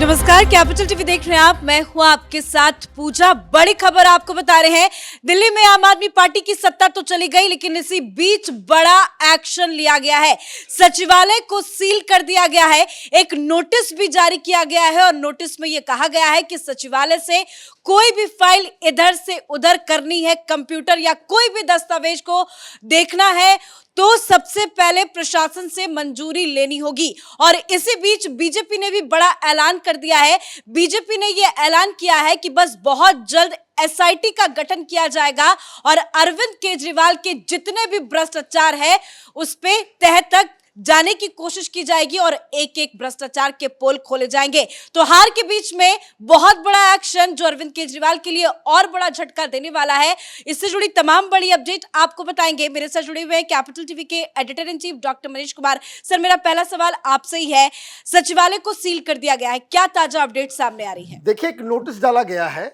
नमस्कार, capital TV देख रहे हैं आप। मैं हूं आपके साथ पूजा। बड़ी खबर आपको बता रहे हैं, दिल्ली में आम आदमी पार्टी की सत्ता तो चली गई, लेकिन इसी बीच बड़ा एक्शन लिया गया है। सचिवालय को सील कर दिया गया है, एक नोटिस भी जारी किया गया है और नोटिस में यह कहा गया है कि सचिवालय से कोई भी फाइल इधर से उधर करनी है, कंप्यूटर या कोई भी दस्तावेज को देखना है तो सबसे पहले प्रशासन से मंजूरी लेनी होगी। और इसी बीच बीजेपी ने भी बड़ा ऐलान कर दिया है। बीजेपी ने यह ऐलान किया है कि बस बहुत जल्द एसआईटी का गठन किया जाएगा और अरविंद केजरीवाल के जितने भी भ्रष्टाचार है उस पे तह तक जाने की कोशिश की जाएगी और एक एक भ्रष्टाचार के पोल खोले जाएंगे। तो हार के बीच में बहुत बड़ा एक्शन जो अरविंद केजरीवाल के लिए और बड़ा झटका देने वाला है। इससे जुड़ी तमाम बड़ी अपडेट आपको बताएंगे। मेरे साथ जुड़े हुए हैं कैपिटल टीवी के editor in chief doctor Manish Kumar. Sir, मेरा पहला सवाल आपसे ही है, सचिवालय को सील कर दिया गया है, क्या ताजा अपडेट सामने आ रही है? देखिए, एक नोटिस डाला गया है।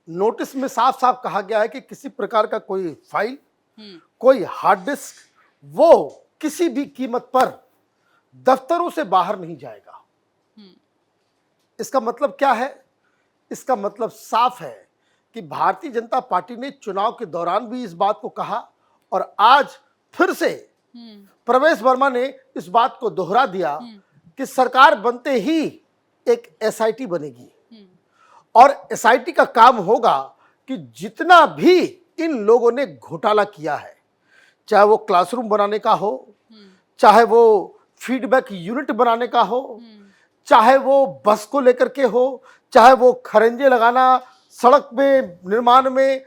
नोटिस में साफ साफ कहा गया है कि किसी प्रकार का कोई फाइल, कोई हार्ड डिस्क वो किसी भी कीमत पर दफ्तरों से बाहर नहीं जाएगा। इसका मतलब क्या है? इसका मतलब साफ है कि भारतीय जनता पार्टी ने चुनाव के दौरान भी इस बात को कहा और आज फिर से प्रवेश वर्मा ने इस बात को दोहरा दिया कि सरकार बनते ही एक एसआईटी बनेगी और एसआईटी का काम होगा कि जितना भी इन लोगों ने घोटाला किया है, चाहे वो क्लासरूम बनाने का हो, चाहे वो फीडबैक यूनिट बनाने का हो, चाहे वो बस को लेकर के हो, चाहे वो खरंजे लगाना सड़क में निर्माण में,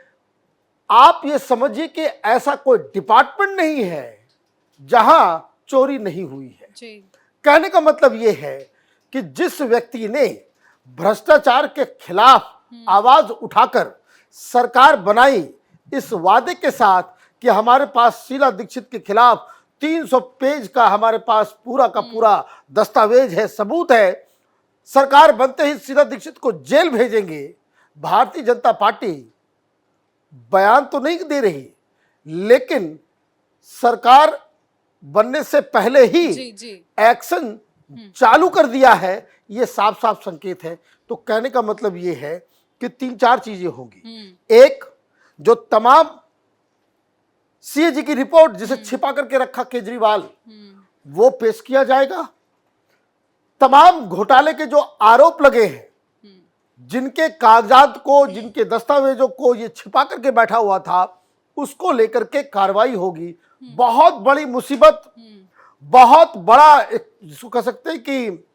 आप ये समझिए कि ऐसा कोई डिपार्टमेंट नहीं है जहां चोरी नहीं हुई है जी। कहने का मतलब ये है कि जिस व्यक्ति ने भ्रष्टाचार के खिलाफ आवाज उठाकर सरकार बनाई इस वादे के साथ कि हमारे पास शीला दीक्षित के खिलाफ 300 पेज का हमारे पास पूरा का पूरा दस्तावेज है, सबूत है, सरकार बनते ही शीला दीक्षित को जेल भेजेंगे। भारतीय जनता पार्टी बयान तो नहीं दे रही, लेकिन सरकार बनने से पहले ही एक्शन चालू कर दिया है। ये साफ साफ संकेत है। तो कहने का मतलब ये है कि 3-4 चीजें होंगी। एक, जो तमाम सीएजी की रिपोर्ट जिसे छिपा करके रखा केजरीवाल, वो पेश किया जाएगा। तमाम घोटाले के जो आरोप लगे हैं, जिनके कागजात को, जिनके दस्तावेजों को ये छिपा करके बैठा हुआ था, उसको लेकर के कार्रवाई होगी। बहुत बड़ी मुसीबत, बहुत बड़ा जिसको कह सकते हैं कि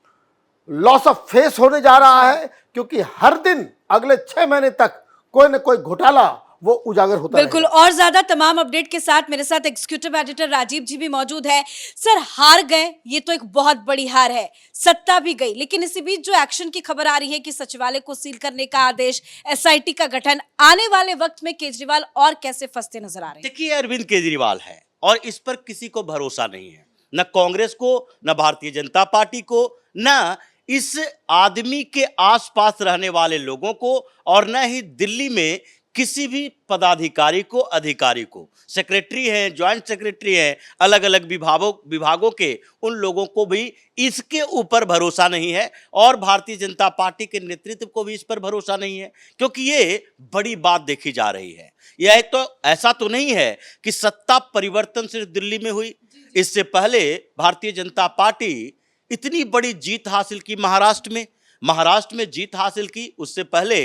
लॉस ऑफ फेस होने जा रहा है, क्योंकि हर दिन अगले 6 महीने तक कोई न कोई घोटाला वो उजागर होता है। बिल्कुल। और ज्यादा तमाम अपडेट के साथ मेरे साथ एग्जीक्यूटिव एडिटर राजीव जी भी मौजूद है। सर, हार गए, ये तो एक बहुत बड़ी हार है, सत्ता भी गई, लेकिन इसी बीच जो एक्शन की खबर आ रही है कि सचिवालय को सील करने का आदेश, एसआईटी का गठन, आने वाले वक्त में केजरीवाल और कैसे फंसते नजर आ रहे हैं? देखिए, अरविंद केजरीवाल है और इस पर किसी को भरोसा नहीं है, न कांग्रेस को, न भारतीय जनता पार्टी को, न इस आदमी के आसपास रहने वाले लोगों को, और न ही दिल्ली में किसी भी पदाधिकारी को, अधिकारी को। सेक्रेटरी हैं, ज्वाइंट सेक्रेटरी हैं, अलग अलग विभागों के, उन लोगों को भी इसके ऊपर भरोसा नहीं है और भारतीय जनता पार्टी के नेतृत्व को भी इस पर भरोसा नहीं है, क्योंकि ये बड़ी बात देखी जा रही है। यह तो ऐसा तो नहीं है कि सत्ता परिवर्तन सिर्फ दिल्ली में हुई। इससे पहले भारतीय जनता पार्टी इतनी बड़ी जीत हासिल की महाराष्ट्र में जीत हासिल की। उससे पहले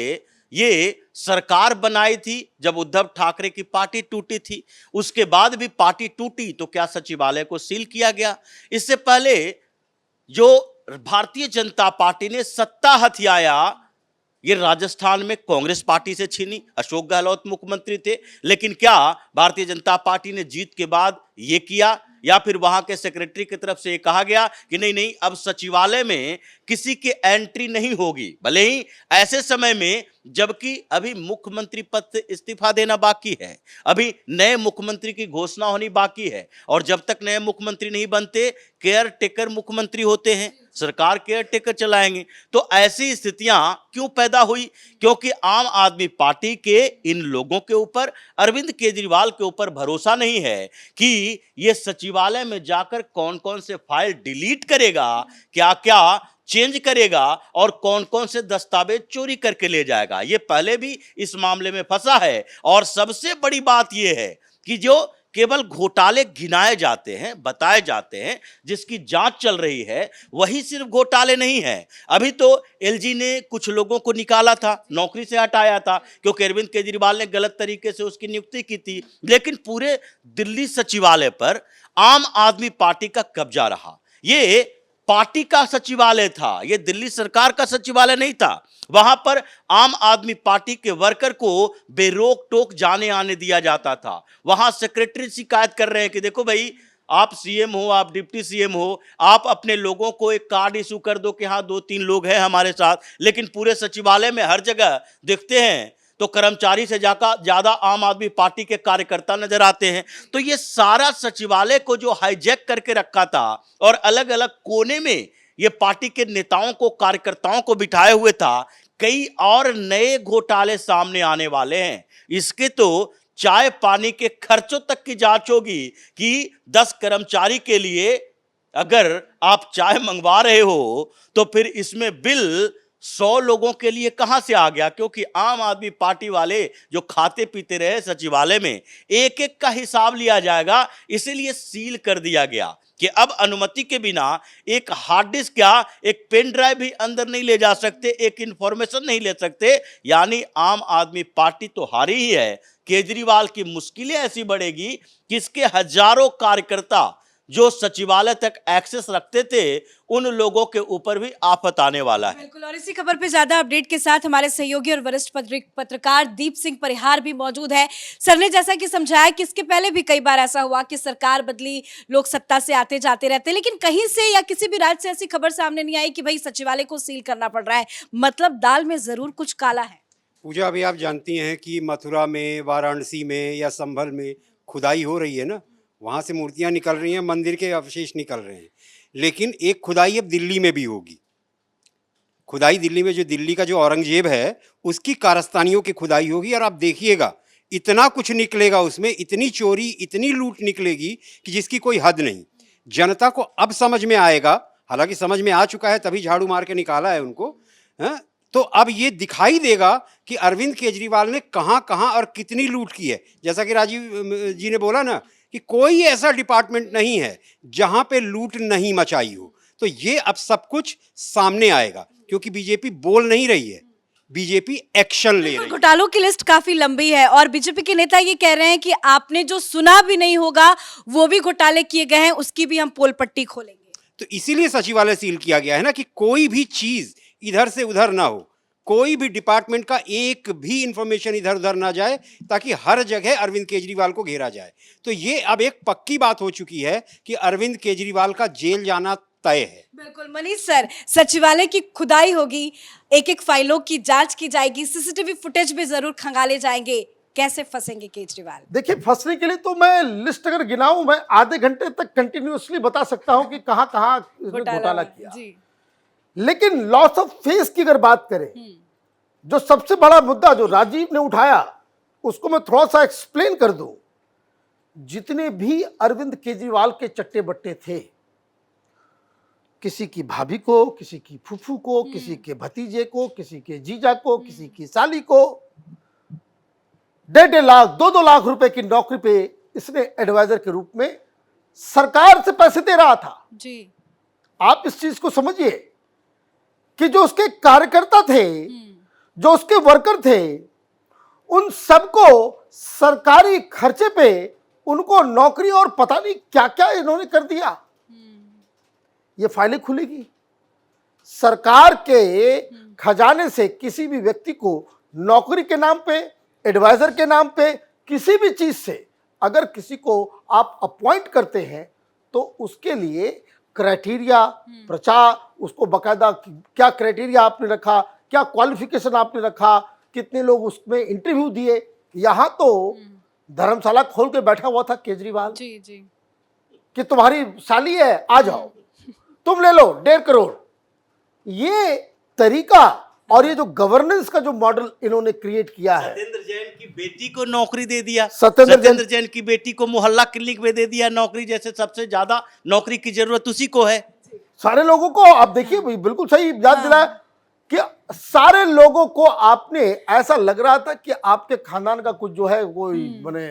ये सरकार बनाई थी जब उद्धव ठाकरे की पार्टी टूटी थी। उसके बाद भी पार्टी टूटी तो क्या सचिवालय को सील किया गया? इससे पहले जो भारतीय जनता पार्टी ने सत्ता हथियाया, ये राजस्थान में कांग्रेस पार्टी से छीनी। अशोक गहलोत मुख्यमंत्री थे, लेकिन क्या भारतीय जनता पार्टी ने जीत के बाद ये किया? या फिर वहां के सेक्रेटरी की तरफ से ये कहा गया कि नहीं, अब सचिवालय में किसी की एंट्री नहीं होगी, भले ही ऐसे समय में जबकि अभी मुख्यमंत्री पद से इस्तीफा देना बाकी है, अभी नए मुख्यमंत्री की घोषणा होनी बाकी है, और जब तक नए मुख्यमंत्री नहीं बनते, केयर टेकर मुख्यमंत्री होते हैं, सरकार केयर टेकर चलाएंगे। तो ऐसी स्थितियां क्यों पैदा हुई? क्योंकि आम आदमी पार्टी के इन लोगों के ऊपर, अरविंद केजरीवाल के ऊपर भरोसा नहीं है कि ये सचिवालय में जाकर कौन कौन से फाइल डिलीट करेगा, क्या क्या चेंज करेगा और कौन कौन से दस्तावेज चोरी करके ले जाएगा। ये पहले भी इस मामले में फंसा है। और सबसे बड़ी बात यह है कि जो केवल घोटाले गिनाए जाते हैं, बताए जाते हैं, जिसकी जांच चल रही है, वही सिर्फ घोटाले नहीं है। अभी तो एलजी ने कुछ लोगों को निकाला था, नौकरी से हटाया था, क्योंकि अरविंद केजरीवाल ने गलत तरीके से उसकी नियुक्ति की थी। लेकिन पूरे दिल्ली सचिवालय पर आम आदमी पार्टी का कब्जा रहा। ये पार्टी का सचिवालय था, ये दिल्ली सरकार का सचिवालय नहीं था। वहां पर आम आदमी पार्टी के वर्कर को बेरोक टोक जाने आने दिया जाता था। वहां सेक्रेटरी शिकायत कर रहे हैं कि देखो भाई, आप सीएम हो, आप डिप्टी सीएम हो, आप अपने लोगों को एक कार्ड इशू कर दो कि हाँ 2-3 लोग हैं हमारे साथ। लेकिन पूरे सचिवालय में हर जगह देखते हैं तो कर्मचारी से ज्यादा आम आदमी पार्टी के कार्यकर्ता नजर आते हैं। तो ये सारा सचिवालय को जो हाईजैक करके रखा था और अलग अलग कोने में ये पार्टी के नेताओं को, कार्यकर्ताओं को बिठाए हुए था, कई और नए घोटाले सामने आने वाले हैं। इसके तो चाय पानी के खर्चों तक की जांच होगी कि 10 कर्मचारी के लिए अगर आप चाय मंगवा रहे हो तो फिर इसमें बिल 100 लोगों के लिए कहां से आ गया। क्योंकि आम आदमी पार्टी वाले जो खाते पीते रहे सचिवालय में, एक एक का हिसाब लिया जाएगा। इसीलिए सील कर दिया गया कि अब अनुमति के बिना एक हार्ड डिस्क क्या, एक पेन ड्राइव भी अंदर नहीं ले जा सकते, एक इंफॉर्मेशन नहीं ले सकते। यानी आम आदमी पार्टी तो हारी ही है। केजरीवाल की मुश्किलें ऐसी बढ़ेगी कि इसके हजारों कार्यकर्ता जो सचिवालय तक एक्सेस रखते थे, उन लोगों के ऊपर भी आफत आने वाला है। बिल्कुल। और इसी खबर पे ज्यादा अपडेट के साथ हमारे सहयोगी और वरिष्ठ पत्रकार दीप सिंह परिहार भी मौजूद है। सर ने जैसा कि समझाया कि इसके पहले भी कई बार ऐसा हुआ कि सरकार बदली, लोग सत्ता से आते जाते रहते, लेकिन कहीं से या किसी भी राज्य से ऐसी खबर सामने नहीं आई कि भाई सचिवालय को सील करना पड़ रहा है। मतलब दाल में जरूर कुछ काला है। पूजा, अभी आप जानती हैं कि मथुरा में, वाराणसी में या संभल में खुदाई हो रही है ना, वहाँ से मूर्तियाँ निकल रही हैं, मंदिर के अवशेष निकल रहे हैं। लेकिन एक खुदाई अब दिल्ली में भी होगी। खुदाई दिल्ली में, जो दिल्ली का जो औरंगजेब है उसकी कारस्तानियों की खुदाई होगी। और आप देखिएगा इतना कुछ निकलेगा उसमें, इतनी चोरी, इतनी लूट निकलेगी कि जिसकी कोई हद नहीं। जनता को अब समझ में आएगा, हालांकि समझ में आ चुका है, तभी झाड़ू मार के निकाला है उनको, है? तो अब ये दिखाई देगा कि अरविंद केजरीवाल ने कहाँ कहाँ और कितनी लूट की है। जैसा कि राजीव जी ने बोला ना कि कोई ऐसा डिपार्टमेंट नहीं है जहां पे लूट नहीं मचाई हो। तो ये अब सब कुछ सामने आएगा, क्योंकि बीजेपी बोल नहीं रही है, बीजेपी एक्शन ले रही है। घोटालों की लिस्ट काफी लंबी है और बीजेपी के नेता ये कह रहे हैं कि आपने जो सुना भी नहीं होगा वो भी घोटाले किए गए हैं, उसकी भी हम पोल पट्टी खोलेंगे। तो इसीलिए सचिवालय सील किया गया है ना, कि कोई भी चीज इधर से उधर ना हो, कोई भी डिपार्टमेंट का एक भी इंफॉर्मेशन इधर उधर ना जाए, ताकि हर जगह अरविंद केजरीवाल को घेरा जाए। तो ये अब एक पक्की बात हो चुकी है कि अरविंद केजरीवाल का जेल जाना तय है। बिल्कुल मनीष सर, सचिवालय की खुदाई होगी, एक एक फाइलों की जांच की जाएगी, सीसीटीवी फुटेज भी जरूर खंगाले जाएंगे। कैसे फंसेंगे केजरीवाल? देखिए, फंसने के लिए तो मैं लिस्ट अगर गिनाऊं, मैं आधे घंटे तक कंटिन्यूअसली बता सकता हूं कि कहां कहां इसने घोटाला किया। जी। लेकिन लॉस ऑफ फेस की अगर बात करें, जो सबसे बड़ा मुद्दा जो राजीव ने उठाया, उसको मैं थोड़ा सा एक्सप्लेन कर दूं। जितने भी अरविंद केजरीवाल के चट्टे बट्टे थे, किसी की भाभी को, किसी की फूफू को, किसी के भतीजे को, किसी के जीजा को, किसी की साली को 1.5 लाख 2-2 लाख रुपए की नौकरी पे इसने एडवाइजर के रूप में सरकार से पैसे दे रहा था। जी। आप इस चीज को समझिए कि जो उसके कार्यकर्ता थे, जो उसके वर्कर थे, उन सबको सरकारी खर्चे पे उनको नौकरी और पता नहीं क्या क्या इन्होंने कर दिया। ये फाइलें खुलेगी। सरकार के खजाने से किसी भी व्यक्ति को नौकरी के नाम पे, एडवाइजर के नाम पे, किसी भी चीज से अगर किसी को आप अपॉइंट करते हैं तो उसके लिए क्राइटेरिया, प्रचार, उसको बकायदा क्या क्राइटेरिया आपने रखा, क्या क्वालिफिकेशन आपने रखा, कितने लोग उसमें इंटरव्यू दिए। यहां तो धर्मशाला खोल के बैठा हुआ था केजरीवाल जी कि तुम्हारी साली है, आ जाओ, तुम ले लो 1.5 करोड़। ये तरीका और ये जो गवर्नेंस का जो मॉडल इन्होंने क्रिएट किया है। सत्येंद्र जैन की बेटी को नौकरी दे दिया, सत्येंद्र जैन की बेटी को मोहल्ला क्लिनिक में दे दिया नौकरी, जैसे सबसे ज्यादा नौकरी की जरूरत उसी को है। सारे लोगों को आप देखिए, बिल्कुल सही याद दिलाया कि सारे लोगों को आपने, ऐसा लग रहा था कि आपके खानदान का कुछ जो है वो मैंने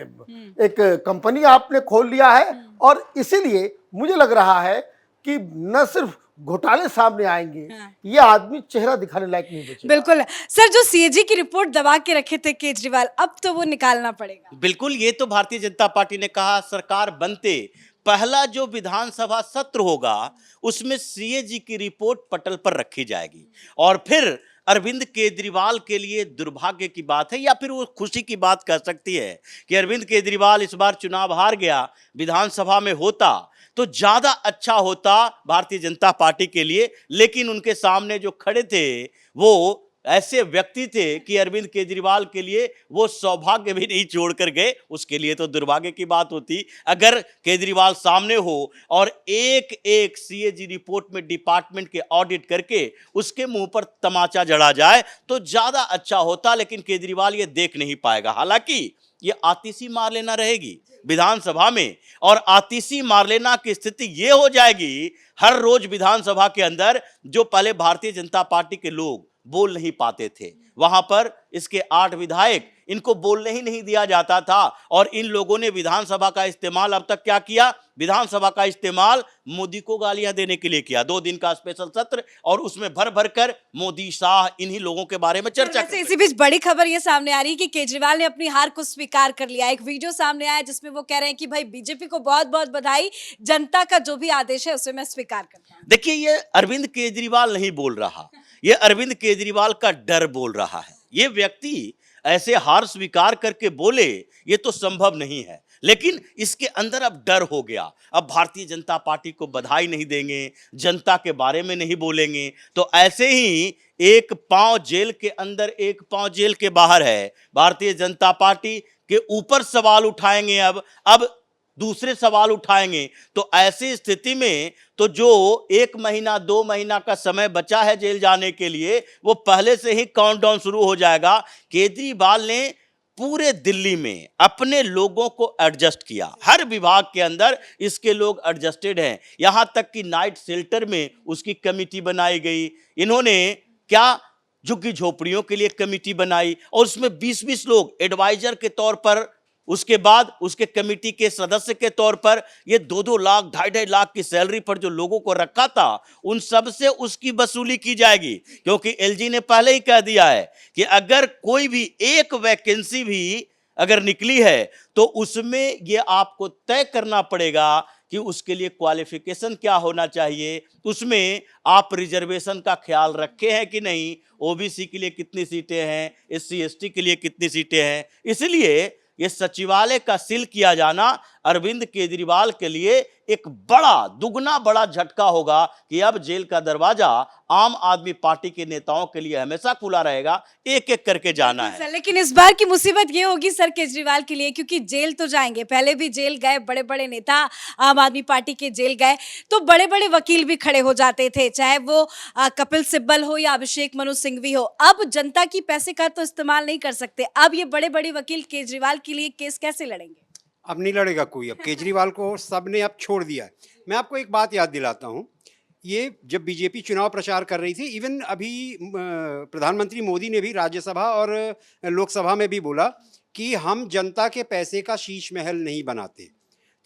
एक कंपनी आपने खोल लिया है, और इसीलिए मुझे लग रहा है कि न सिर्फ घोटाले सामने आएंगे, ये आदमी चेहरा दिखाने लायक नहीं बचेगा। बिल्कुल सर, जो सीएजी की रिपोर्ट दबा के रखे थे केजरीवाल, अब तो वो निकालना पड़ेगा। बिल्कुल, ये तो भारतीय जनता पार्टी ने कहा, सरकार बनते पहला जो विधानसभा सत्र होगा उसमें सीएजी की रिपोर्ट पटल पर रखी जाएगी। और फिर अरविंद केजरीवाल के लिए दुर्भाग्य की बात है, या फिर वो खुशी की बात कह सकती है कि अरविंद केजरीवाल इस बार चुनाव हार गया, विधानसभा में होता तो ज्यादा अच्छा होता भारतीय जनता पार्टी के लिए। लेकिन उनके सामने जो खड़े थे वो ऐसे व्यक्ति थे कि अरविंद केजरीवाल के लिए वो सौभाग्य भी नहीं छोड़कर गए। उसके लिए तो दुर्भाग्य की बात होती अगर केजरीवाल सामने हो और एक एक सीएजी रिपोर्ट में डिपार्टमेंट के ऑडिट करके उसके मुंह पर तमाचा जड़ा जाए तो ज्यादा अच्छा होता। लेकिन केजरीवाल ये देख नहीं पाएगा। हालांकि ये आतिशी मार लेना रहेगी विधानसभा में, और आतिशी मार लेना की स्थिति ये हो जाएगी हर रोज विधानसभा के अंदर जो पहले भारतीय जनता पार्टी के लोग बोल नहीं पाते थे, वहां पर इसके 8 विधायक, इनको बोलने ही नहीं दिया जाता था। और इन लोगों ने विधानसभा का इस्तेमाल अब तक क्या किया? विधानसभा का इस्तेमाल मोदी को गालियां देने के लिए किया। 2 दिन का स्पेशल सत्र और उसमें भर भर कर मोदी, शाह, इन्हीं लोगों के बारे में चर्चा वैसे इसी बीच बड़ी खबर ये सामने आ रही है कि केजरीवाल ने अपनी हार को स्वीकार कर लिया। एक वीडियो सामने आया जिसमें वो कह रहे हैं कि भाई बीजेपी को बहुत बहुत बधाई, जनता का जो भी आदेश है उसे मैं स्वीकार करता हूं। देखिए, ये अरविंद केजरीवाल नहीं बोल रहा, ये अरविंद केजरीवाल का डर बोल रहा है। ये व्यक्ति ऐसे हार स्वीकार करके बोले ये तो संभव नहीं है, लेकिन इसके अंदर अब डर हो गया। अब भारतीय जनता पार्टी को बधाई नहीं देंगे, जनता के बारे में नहीं बोलेंगे, तो ऐसे ही एक पांव जेल के अंदर एक पांव जेल के बाहर है। भारतीय जनता पार्टी के ऊपर सवाल उठाएंगे, अब दूसरे सवाल उठाएंगे। तो ऐसी स्थिति में तो जो 1 महीना 2 महीना का समय बचा है जेल जाने के लिए, वो पहले से ही काउंटडाउन शुरू हो जाएगा। केजरीवाल ने पूरे दिल्ली में अपने लोगों को एडजस्ट किया, हर विभाग के अंदर इसके लोग एडजस्टेड हैं। यहां तक कि नाइट शेल्टर में उसकी कमिटी बनाई गई। इन्होंने क्या झुग्गी झोपड़ियों के लिए कमिटी बनाई और उसमें 20-20 लोग एडवाइजर के तौर पर, उसके बाद उसके कमेटी के सदस्य के तौर पर ये 2-2 लाख 2.5 लाख की सैलरी पर जो लोगों को रखा था उन सब से उसकी वसूली की जाएगी। क्योंकि एलजी ने पहले ही कह दिया है कि अगर कोई भी एक वैकेंसी भी अगर निकली है तो उसमें ये आपको तय करना पड़ेगा कि उसके लिए क्वालिफिकेशन क्या होना चाहिए, उसमें आप रिजर्वेशन का ख्याल रखे हैं कि नहीं, ओबीसी के लिए कितनी सीटें हैं, एससी एसटी के लिए कितनी सीटें हैं। इसलिए ये सचिवालय का सील किया जाना अरविंद केजरीवाल के लिए एक बड़ा, दुगना बड़ा झटका होगा कि अब जेल का दरवाजा आम आदमी पार्टी के नेताओं के लिए हमेशा खुला रहेगा, एक एक करके जाना है। लेकिन इस बार की मुसीबत ये होगी सर केजरीवाल के लिए, क्योंकि जेल तो जाएंगे, पहले भी जेल गए, बड़े बड़े नेता आम आदमी पार्टी के जेल गए, तो बड़े बड़े वकील भी खड़े हो जाते थे, चाहे वो कपिल सिब्बल हो या अभिषेक मनु सिंघवी हो। अब जनता की पैसे का तो इस्तेमाल नहीं कर सकते, अब ये बड़े बड़े वकील केजरीवाल के लिए केस कैसे लड़ेंगे? अब नहीं लड़ेगा कोई। अब केजरीवाल को सबने अब छोड़ दिया है। मैं आपको एक बात याद दिलाता हूँ, ये जब बीजेपी चुनाव प्रचार कर रही थी, इवन अभी प्रधानमंत्री मोदी ने भी राज्यसभा और लोकसभा में भी बोला कि हम जनता के पैसे का शीश महल नहीं बनाते।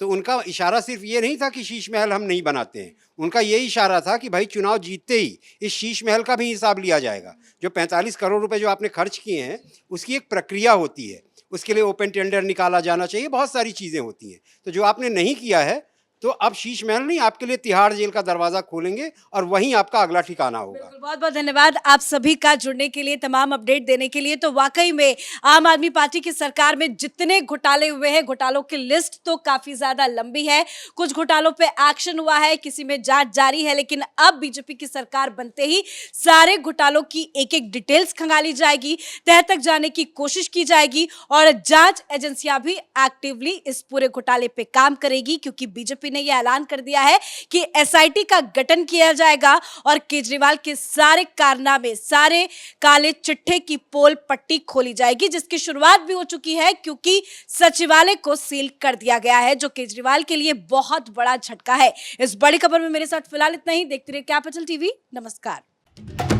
तो उनका इशारा सिर्फ ये नहीं था कि शीश महल हम नहीं बनाते हैं, उनका ये इशारा था कि भाई चुनाव जीतते ही इस शीश महल का भी हिसाब लिया जाएगा। जो 45 करोड़ रुपए जो आपने खर्च किए हैं उसकी एक प्रक्रिया होती है, उसके लिए ओपन टेंडर निकाला जाना चाहिए, बहुत सारी चीज़ें होती हैं। तो जो आपने नहीं किया है तो अब शीश महल नहीं, आपके लिए तिहाड़ जेल का दरवाजा खोलेंगे और वहीं आपका अगला ठिकाना होगा। बहुत बहुत धन्यवाद आप सभी का जुड़ने के लिए, तमाम अपडेट देने के लिए। तो वाकई में आम आदमी पार्टी की सरकार में जितने घोटाले हुए हैं, घोटालों की लिस्ट तो काफी ज्यादा लंबी है। कुछ घोटालों पे एक्शन हुआ है, किसी में जांच जारी है, लेकिन अब बीजेपी की सरकार बनते ही सारे घोटालों की एक एक डिटेल्स खंगाली जाएगी, तह तक जाने की कोशिश की जाएगी और जांच एजेंसियां भी एक्टिवली इस पूरे घोटाले पे काम करेगी, क्योंकि बीजेपी ने यह ऐलान कर दिया है कि एसआईटी का गठन किया जाएगा और केजरीवाल के सारे कारनामे, सारे काले चिट्ठे की पोल पट्टी खोली जाएगी, जिसकी शुरुआत भी हो चुकी है क्योंकि सचिवालय को सील कर दिया गया है, जो केजरीवाल के लिए बहुत बड़ा झटका है। इस बड़ी खबर में मेरे साथ फिलहाल इतना ही। देखते रहिए कैपिटल टीवी। नमस्कार।